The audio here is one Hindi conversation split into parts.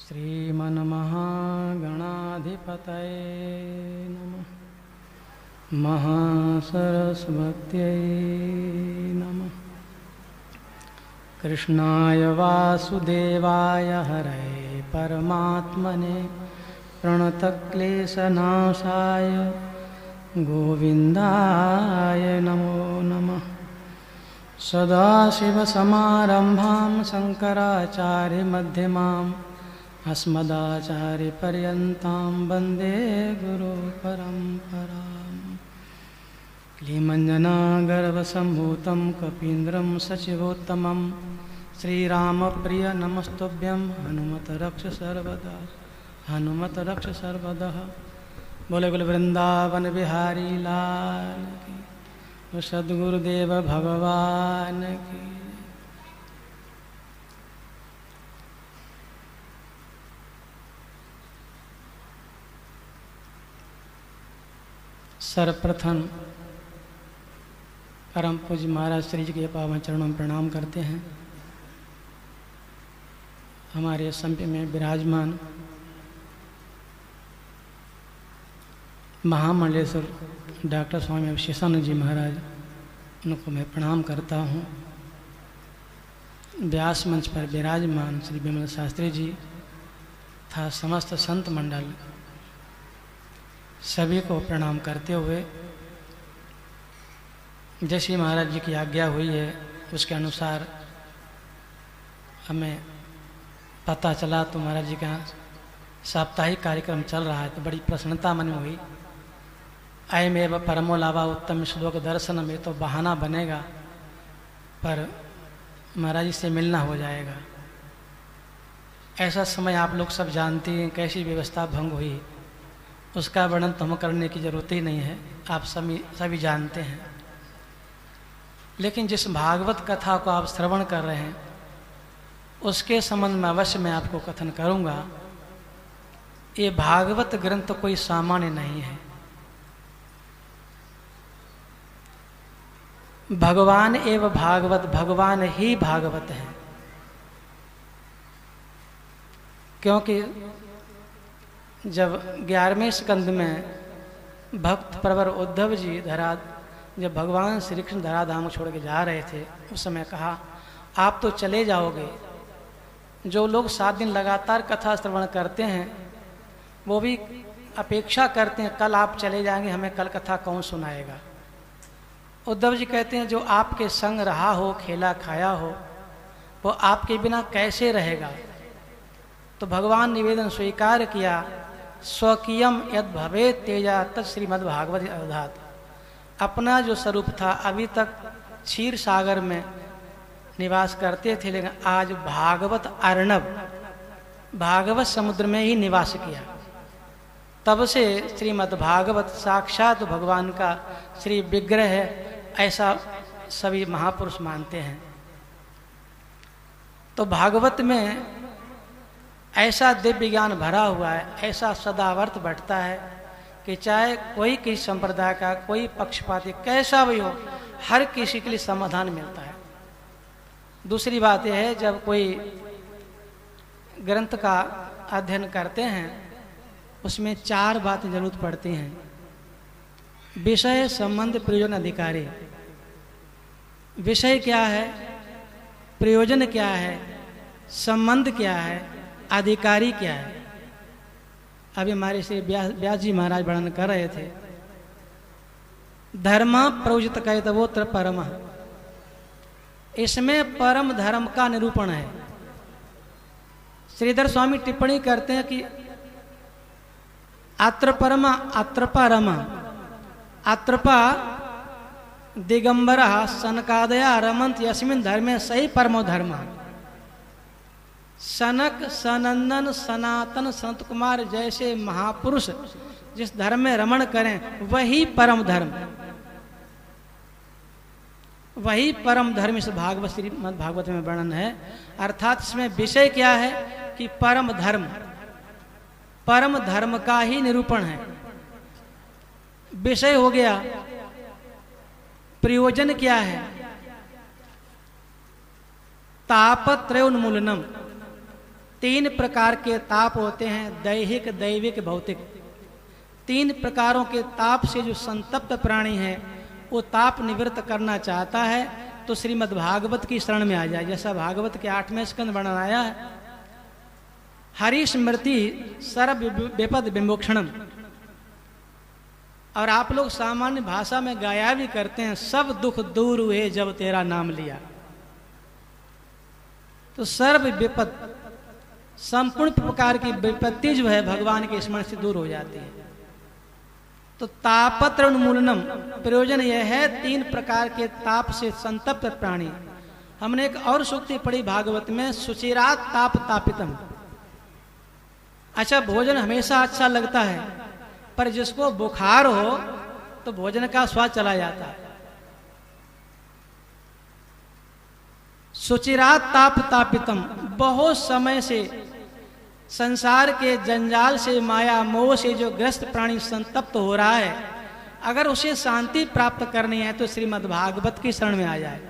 श्रीमन्महागणाधिपतये नमः। महासरस्वत्यै नमः। कृष्णाय वासुदेवाय हरये परमात्मने प्रणतक्लेशनाशाय गोविन्दाय नमो नमः। सदाशिवसमारम्भां शङ्कराचार्यमध्यमाम् अस्मदाचार्यपर्यन्तां वन्दे गुरुपरम्पराम्। क्लीमञ्जनागर्भसम्भूतं कपीन्द्रं सचिवोत्तमं श्रीरामप्रिय नमस्तुभ्यं हनुमत रक्ष सर्वदा हनुमत रक्ष सर्वदा। बोले बोले वृंदावन बिहारी लाल की, सद्गुरुदेव भगवान की। सर्वप्रथम परम पूज्य महाराज श्री जी के पावन चरणों में प्रणाम करते हैं। हमारे समिति में विराजमान महामंडलेश्वर डॉक्टर स्वामी अवशेषानंद जी महाराज, उनको मैं प्रणाम करता हूँ। व्यास मंच पर विराजमान श्री विमल शास्त्री जी तथा समस्त संत मंडल, सभी को प्रणाम करते हुए जैसी महाराज जी की आज्ञा हुई है उसके अनुसार हमें पता चला तो महाराज जी का साप्ताहिक कार्यक्रम चल रहा है, तो बड़ी प्रसन्नता मन में हुई। अयमेव परमो लाभा उत्तम श्लोक दर्शन में तो बहाना बनेगा, पर महाराज जी से मिलना हो जाएगा। ऐसा समय आप लोग सब जानते हैं कैसी व्यवस्था भंग हुई, उसका वर्णन तो हम करने की जरूरत ही नहीं है, आप सभी जानते हैं। लेकिन जिस भागवत कथा को आप श्रवण कर रहे हैं उसके संबंध में अवश्य मैं आपको कथन करूंगा। ये भागवत ग्रंथ कोई सामान्य नहीं है। भगवान एवं भागवत, भगवान ही भागवत है। क्योंकि जब 11वें स्कंद में भक्त प्रवर उद्धव जी जब भगवान श्री कृष्ण धराधाम छोड़ के जा रहे थे, उस समय कहा आप तो चले जाओगे, जो लोग 7 दिन लगातार कथा श्रवण करते हैं वो भी अपेक्षा करते हैं कल आप चले जाएंगे, हमें कल कथा कौन सुनाएगा। उद्धव जी कहते हैं जो आपके संग रहा हो, खेला खाया हो, वो आपके बिना कैसे रहेगा। तो भगवान निवेदन स्वीकार किया, स्वकीयम यद भवे तेजा तत् श्रीमद्भागवत अवधात। अपना जो स्वरूप था अभी तक क्षीर सागर में निवास करते थे, लेकिन आज भागवत अर्णव, भागवत समुद्र में ही निवास किया। तब से श्रीमद्भागवत साक्षात भगवान का श्री विग्रह है, ऐसा सभी महापुरुष मानते हैं। तो भागवत में ऐसा दिव्य ज्ञान भरा हुआ है, ऐसा सदावर्त बैठता है कि चाहे कोई किसी संप्रदाय का, कोई पक्षपाती कैसा भी हो, हर किसी के लिए समाधान मिलता है। दूसरी बात यह है, जब कोई ग्रंथ का अध्ययन करते हैं उसमें 4 बातें जरूरत पड़ती हैं। विषय, संबंध, प्रयोजन, अधिकारी। विषय क्या है, प्रयोजन क्या है, संबंध क्या है, अधिकारी क्या है। अभी हमारे से व्यास जी महाराज वर्णन कर रहे थे, धर्म प्रयोजित कहतवोत्र परम। इसमें परम धर्म का निरूपण है। श्रीधर स्वामी टिप्पणी करते हैं कि अत्र परमा अत्र परम, अत्रपा दिगंबर सनकादया रमंत यस्मिन् धर्मे सही परमो धर्म। सनक, सनंदन, सनातन, संत कुमार जैसे महापुरुष जिस धर्म में रमण करें वही परम धर्म, वही परम धर्म इस भागवत श्रीमद् भागवत में वर्णन है। अर्थात इसमें विषय क्या है कि परम धर्म, परम धर्म का ही निरूपण है। विषय हो गया, प्रयोजन क्या है, तापत्रयोन्मूलनम, 3 प्रकार के ताप होते हैं, दैहिक, दैविक, भौतिक। 3 प्रकारों के ताप से जो संतप्त प्राणी है वो ताप निवृत्त करना चाहता है तो श्रीमद् भागवत की शरण में आ जाए। जैसा भागवत के 8वें स्कंद वर्णन आया है, हरि स्मृति सर्व विपद विमोक्षणम, और आप लोग सामान्य भाषा में गाया भी करते हैं, सब दुख दूर हुए जब तेरा नाम लिया। तो सर्व विपद, संपूर्ण प्रकार की विपत्ति जो है भगवान के स्मरण से दूर हो जाती है। तो तापत्र उन्मूलनम, प्रयोजन यह है 3 प्रकार के ताप से संतप्त प्राणी। हमने एक और सूक्ति पढ़ी भागवत में, सुचिरात ताप तापितम। अच्छा, भोजन हमेशा अच्छा लगता है, पर जिसको बुखार हो तो भोजन का स्वाद चला जाता है। सुचिरात ताप तापितम, बहुत समय से संसार के जंजाल से, माया मोह से जो ग्रस्त प्राणी संतप्त हो रहा है, अगर उसे शांति प्राप्त करनी है तो श्रीमद् भागवत की शरण में आ जाए।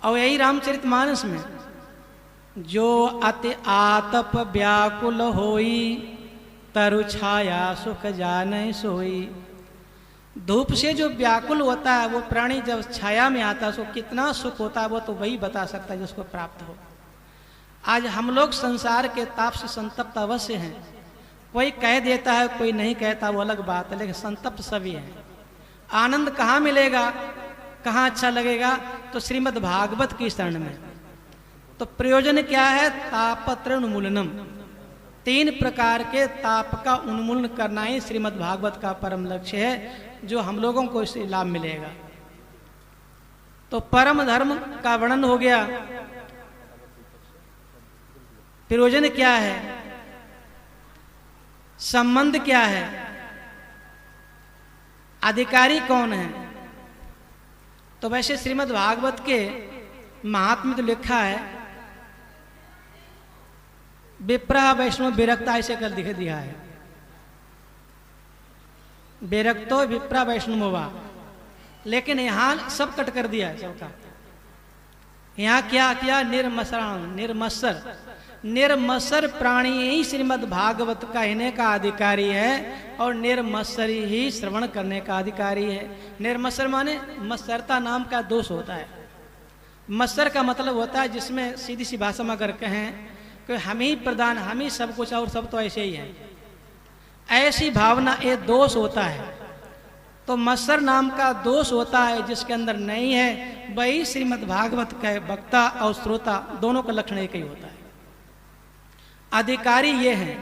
और यही रामचरितमानस में, जो अति आतप व्याकुल होई, तरु छाया सुख जाने सोई। धूप से जो व्याकुल होता है वो प्राणी जब छाया में आता है उसको कितना सुख होता है वो तो वही बता सकता है जिसको प्राप्त हो। आज हम लोग संसार के ताप से संतप्त अवश्य हैं। कोई कह देता है, कोई नहीं कहता, वो अलग बात है, लेकिन संतप्त सभी हैं। आनंद कहाँ मिलेगा, कहाँ अच्छा लगेगा? तो श्रीमद् भागवत की शरण में। तो प्रयोजन क्या है? तापत्र उन्मूलनम, 3 प्रकार के ताप का उन्मूलन करना ही श्रीमद् भागवत का परम लक्ष्य है, जो हम लोगों को इससे लाभ मिलेगा। तो परम धर्म का वर्णन हो गया। प्रयोजन क्या है, संबंध क्या है, अधिकारी कौन है? तो वैसे श्रीमद् भागवत के महात्म्य तो लिखा है, विप्रह वैष्णव विरक्ता, ऐसे कर दिख दिया है। विरक्तो विप्रा वैष्णव हुआ, लेकिन यहां सब कट कर दिया है सबका। यहां क्या किया? निर्मसरण, निर्मत्सर। निर्मत्सर प्राणी ही श्रीमद् भागवत कहने का अधिकारी है और निर्मत्सरी ही श्रवण करने का अधिकारी है। निर्मत्सर माने मत्सरता नाम का दोष होता है। मत्सर का मतलब होता है जिसमें सीधी सी भाषा में अगर कहें कि हम ही प्रधान, हम ही सब कुछ और सब तो ऐसे ही है, ऐसी भावना ये दोष होता है। तो मत्सर नाम का दोष होता है जिसके अंदर नहीं है, वही श्रीमद् भागवत का वक्ता और श्रोता दोनों का लक्षण एक ही होता है। अधिकारी ये हैं।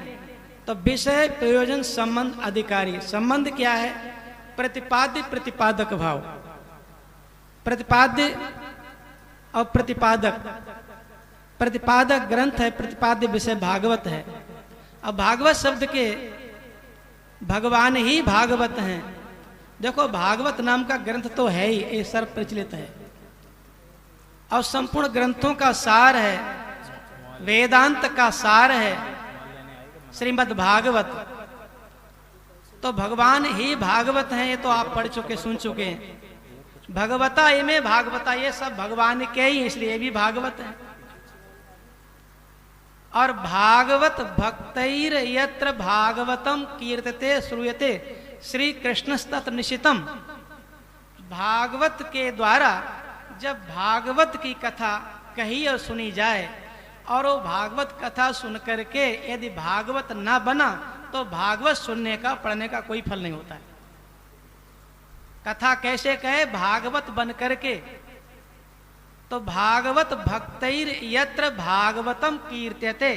तो विषय, प्रयोजन, संबंध, अधिकारी। संबंध क्या है? प्रतिपाद्य प्रतिपादक भाव। प्रतिपाद्य और प्रतिपादक। प्रतिपादक ग्रंथ है, प्रतिपाद्य विषय भागवत है। अब भागवत शब्द के भगवान ही भागवत हैं। देखो, भागवत नाम का ग्रंथ तो है ही, ये सर्व प्रचलित है और संपूर्ण ग्रंथों का सार है, वेदांत का सार है श्रीमद् भागवत। तो भगवान ही भागवत हैं, ये तो आप पढ़ चुके, सुन चुके हैं। भगवता इमे भागवता, ये सब भगवान के ही, इसलिए भी भागवत है। और भागवत भक्तैर यत्र भागवतम कीर्तते श्रूयते श्री कृष्णस्तत्र निशितम। भागवत के द्वारा जब भागवत की कथा कही और सुनी जाए और वो भागवत कथा सुन करके यदि भागवत ना बना तो भागवत सुनने का, पढ़ने का कोई फल नहीं होता है। कथा कैसे कहे? भागवत बन करके। तो भागवत भक्तैर यत्र भागवतम कीर्त्यते,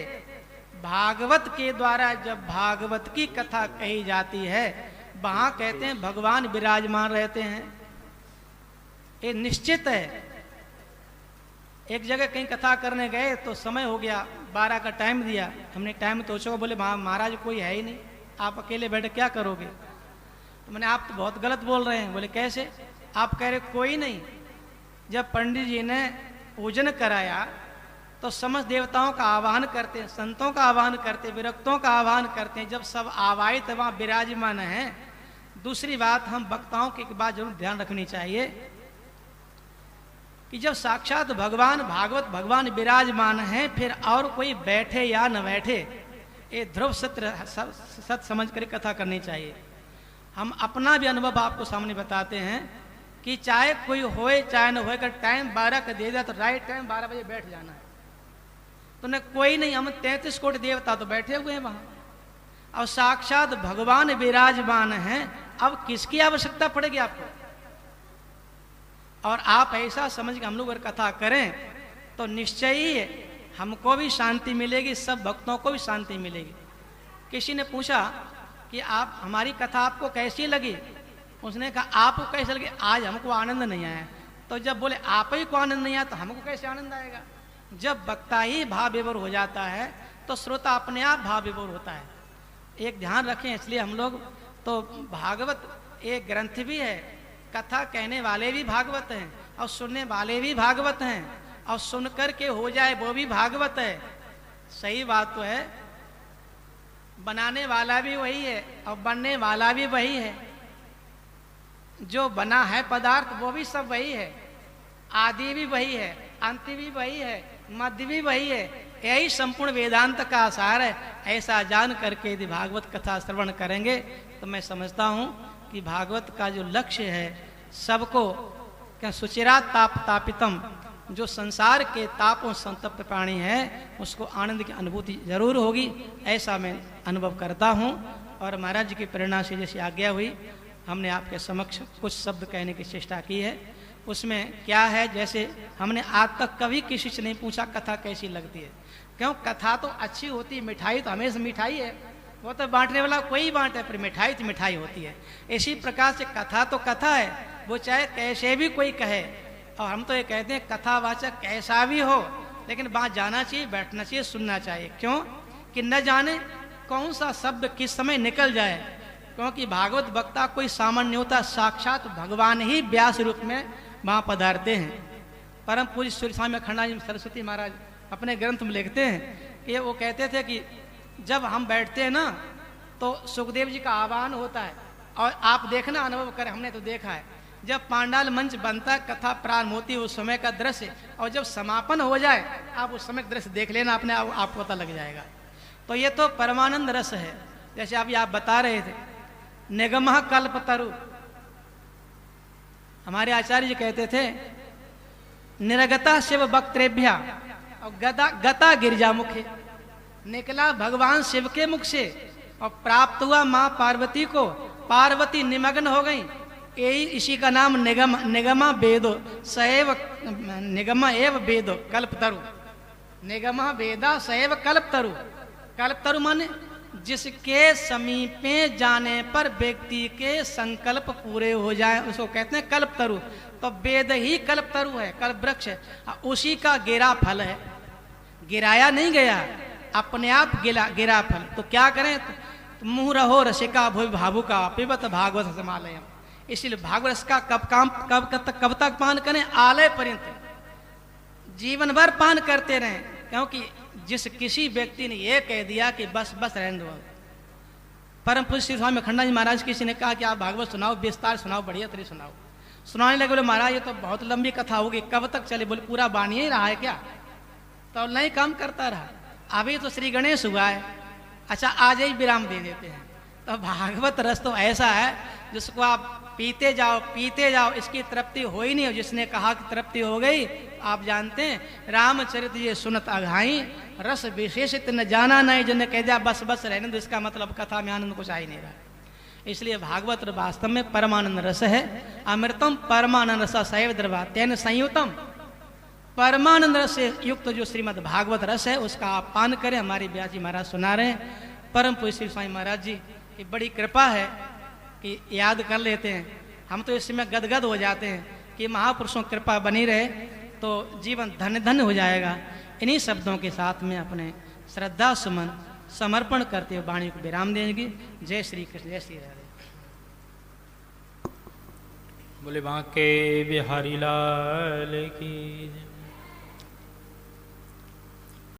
भागवत के द्वारा जब भागवत की कथा कही जाती है वहां कहते हैं भगवान विराजमान रहते हैं। ये निश्चित है। एक जगह कहीं कथा करने गए तो समय हो गया, 12 का टाइम दिया, हमने टाइम तो सोचा, बोले महाराज कोई है ही नहीं, आप अकेले बैठे क्या करोगे? तो मैंने, आप तो बहुत गलत बोल रहे हैं। बोले कैसे? आप कह रहे कोई नहीं। जब पंडित जी ने पूजन कराया तो समस्त देवताओं का आह्वान करते हैं, संतों का आह्वान करते हैं, विरक्तों का आह्वान करते हैं। जब सब आवाहित वहां विराजमान हैं। दूसरी बात, हम वक्ताओं की एक बात जरूर ध्यान रखनी चाहिए कि जब साक्षात भगवान भागवत भगवान विराजमान हैं, फिर और कोई बैठे या न बैठे, ये ध्रुव सत्य समझ कर कथा करनी चाहिए। हम अपना भी अनुभव आपको सामने बताते हैं कि चाहे कोई होए चाहे न होए, अगर टाइम 12 का दे दिया तो राइट टाइम 12 बजे बैठ जाना है। तो न कोई नहीं, हम 33 कोटि देवता तो बैठे हुए हैं वहां, और साक्षात भगवान विराजमान हैं, अब किसकी आवश्यकता पड़ेगी आपको? और आप ऐसा समझ के हम लोग अगर कथा करें तो निश्चय ही हमको भी शांति मिलेगी, सब भक्तों को भी शांति मिलेगी। किसी ने पूछा कि आप हमारी कथा आपको कैसी लगी? उसने कहा आपको कैसे लगी? आज हमको आनंद नहीं आया। तो जब बोले आप ही को आनंद नहीं आया तो हमको कैसे आनंद आएगा? जब वक्ता ही भाव विभोर हो जाता है तो श्रोता अपने आप भाव विभोर होता है। एक ध्यान रखें, इसलिए हम लोग तो भागवत एक ग्रंथ भी है, कथा कहने वाले भी भागवत हैं और सुनने वाले भी भागवत हैं, और सुन कर के हो जाए वो भी भागवत है। सही बात तो है, बनाने वाला भी वही है और बनने वाला भी वही है। जो बना है पदार्थ वो भी सब वही है, आदि भी वही है, अंत भी वही है, मध्य भी वही है। यही संपूर्ण वेदांत का आसार है। ऐसा जान करके यदि भागवत कथा श्रवण करेंगे तो मैं समझता हूँ कि भागवत का जो लक्ष्य है सबको, क्या सुचिरा ताप तापितम, जो संसार के तापों संतप्त प्राणी है उसको आनंद की अनुभूति जरूर होगी, ऐसा मैं अनुभव करता हूँ। और महाराज जी की प्रेरणा से जैसी आज्ञा हुई, हमने आपके समक्ष कुछ शब्द कहने की चेष्टा की है। उसमें क्या है, जैसे हमने आज तक कभी किसी से नहीं पूछा कथा कैसी लगती है, क्यों? कथा तो अच्छी होती है, मिठाई तो हमेशा मिठाई है, वो तो बांटने वाला कोई बांटे, पर मिठाई तो मिठाई होती है। इसी प्रकार से कथा तो कथा है, वो चाहे कैसे भी कोई कहे। और हम तो ये कहते हैं कथावाचक कैसा भी हो, लेकिन बात जाना चाहिए, बैठना चाहिए, सुनना चाहिए। क्यों? कि न जाने कौन सा शब्द किस समय निकल जाए, क्योंकि भागवत वक्ता कोई सामान्य होता, साक्षात भगवान ही व्यास रूप में वहां पधारते हैं। परम पूज्य सूर्य स्वामी अखंडानंद सरस्वती महाराज अपने ग्रंथ में लिखते हैं कि वो कहते थे कि जब हम बैठते हैं ना तो सुखदेव जी का आह्वान होता है, और आप देखना, अनुभव करें, हमने तो देखा है, जब पांडाल मंच बनता, कथा प्रारंभ होती है, उस समय का दृश्य, और जब समापन हो जाए आप उस समय दृश्य देख लेना, अपने आपको पता लग जाएगा। तो ये तो परमानंद रस है। जैसे अभी आप बता रहे थे, निगमः कल्पतरु, हमारे आचार्य जी कहते थे निरगता शिव वक्त्रेभ्या, और गता गिरजा मुखे, निकला भगवान शिव के मुख से और प्राप्त हुआ माँ पार्वती को। पार्वती निमग्न हो गई, यही इसी का नाम निगमा वेदो सैव, निगमा एव वेदो कल्पतरु, निगमा वेदा सैव कल्पतरु। कल्पतरु माने जिसके समीपे जाने पर व्यक्ति के संकल्प पूरे हो जाए उसको कहते हैं कल्पतरु। तो वेद ही कल्पतरु है, कल्प वृक्ष है, उसी का गिरा फल है, गिराया नहीं गया, अपने आप गिरा फल। तो क्या करें? तो मुँह रहो रसिका भूमि भावुका पिबत भागवत समालयम। इसलिए भागवत का कब तक पान करें? आलय पर्यंत, जीवन भर पान करते रहें। क्योंकि जिस किसी व्यक्ति ने यह कह दिया कि बस बस रहने दो, परम पूज्य श्री स्वामी अखंडानंद महाराज किसी ने कहा कि आप भागवत सुनाओ, विस्तार सुनाओ, बढ़िया तरी सुनाओ। सुनाने लगे, बोले महाराज ये तो बहुत लंबी कथा होगी, कब तक चले? बोले पूरा बानी ही रहा है क्या? तो नहीं, काम करता रहा। अभी तो श्री गणेश हुआ है, अच्छा आज ही विराम दे देते हैं। तो भागवत रस तो ऐसा है जिसको आप पीते जाओ, इसकी तृप्ति हो ही नहीं हो। जिसने कहा कि तृप्ति हो गई, आप जानते हैं रामचरित ये सुनत अघाई, रस विशेषित न जाना नहीं। जिन्हें कह दिया बस बस रहने दो, इसका मतलब कथा में आनंद कुछ आ ही नहीं रहा। इसलिए भागवत वास्तव में परमानंद रस है। अमृतम परमानंद रस सैव द्रवा तेन संयुतम। परमानंद रस से युक्त जो श्रीमद् भागवत रस है उसका आप पान करें। हमारे व्यास जी महाराज सुना रहे हैं। परम पूज्य श्री स्वामी महाराज जी की बड़ी कृपा है कि याद कर लेते हैं। हम तो इस समय गदगद हो जाते हैं कि महापुरुषों की कृपा बनी रहे तो जीवन धन्य धन्य हो जाएगा। इन्हीं शब्दों के साथ में अपने श्रद्धा सुमन समर्पण करते हुए वाणी को विराम देंगे। जय श्री कृष्ण, जय श्री राधे। बोले बांके बिहारी लाल की।